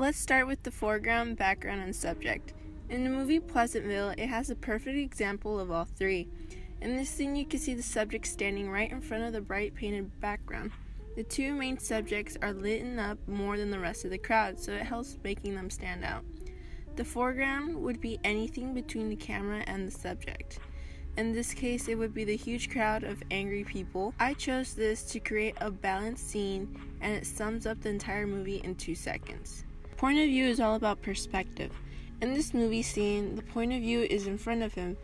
Let's start with the foreground, background, and subject. In the movie Pleasantville, it has a perfect example of all three. In this scene, you can see the subject standing right in front of the bright painted background. The two main subjects are lit up more than the rest of the crowd, so it helps making them stand out. The foreground would be anything between the camera and the subject. In this case, it would be the huge crowd of angry people. I chose this to create a balanced scene, and it sums up the entire movie in 2 seconds. Point of view is all about perspective. In this movie scene, the point of view is in front of him.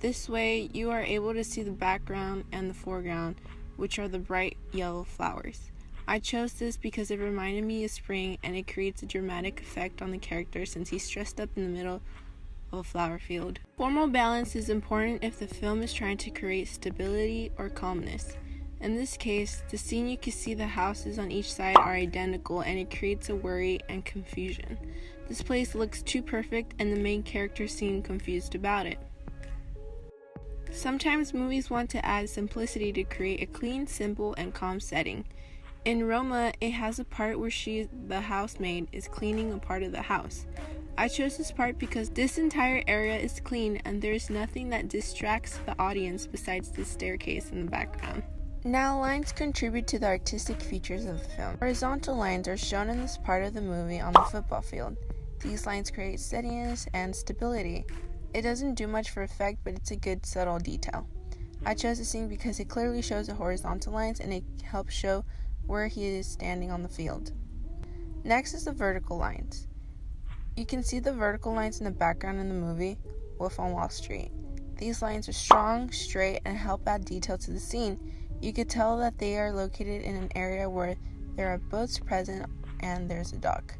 This way, you are able to see the background and the foreground, which are the bright yellow flowers. I chose this because it reminded me of spring, and it creates a dramatic effect on the character since he's dressed up in the middle of a flower field. Formal balance is important if the film is trying to create stability or calmness. In this case, the scene you can see the houses on each side are identical, and it creates a worry and confusion. This place looks too perfect, and the main characters seem confused about it. Sometimes movies want to add simplicity to create a clean, simple, and calm setting. In Roma, it has a part where the housemaid, is cleaning a part of the house. I chose this part because this entire area is clean and there is nothing that distracts the audience besides the staircase in the background. Now, lines contribute to the artistic features of the film. Horizontal lines are shown in this part of the movie on the football field. These lines create steadiness and stability. It doesn't do much for effect, but it's a good subtle detail. I chose the scene because it clearly shows the horizontal lines and it helps show where he is standing on the field. Next is the vertical lines. You can see the vertical lines in the background in the movie Wolf on Wall Street. These lines are strong, straight, and help add detail to the scene. You could tell that they are located in an area where there are boats present and there's a dock.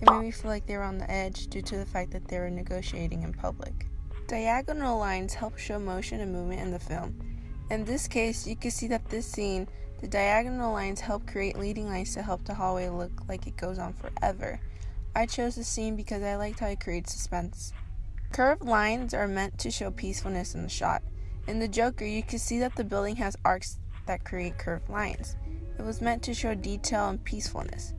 It made me feel like they were on the edge due to the fact that they were negotiating in public. Diagonal lines help show motion and movement in the film. In this case, you can see that this scene, the diagonal lines help create leading lines to help the hallway look like it goes on forever. I chose this scene because I liked how it creates suspense. Curved lines are meant to show peacefulness in the shot. In The Joker, you can see that the building has arcs that create curved lines. It was meant to show detail and peacefulness.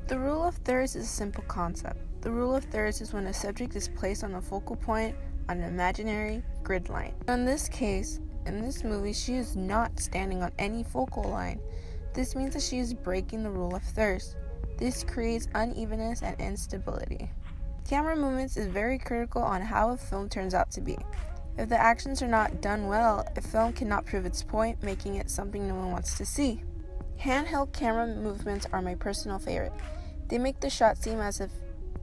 The rule of thirds is a simple concept. The rule of thirds is when a subject is placed on a focal point on an imaginary grid line. In this case, in this movie, she is not standing on any focal line. This means that she is breaking the rule of thirds. This creates unevenness and instability. Camera movements is very critical on how a film turns out to be. If the actions are not done well, a film cannot prove its point, making it something no one wants to see. Handheld camera movements are my personal favorite. They make the shot seem as if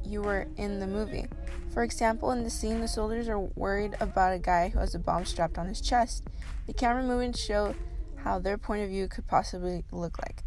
you were in the movie. For example, in the scene, the soldiers are worried about a guy who has a bomb strapped on his chest. The camera movements show how their point of view could possibly look like.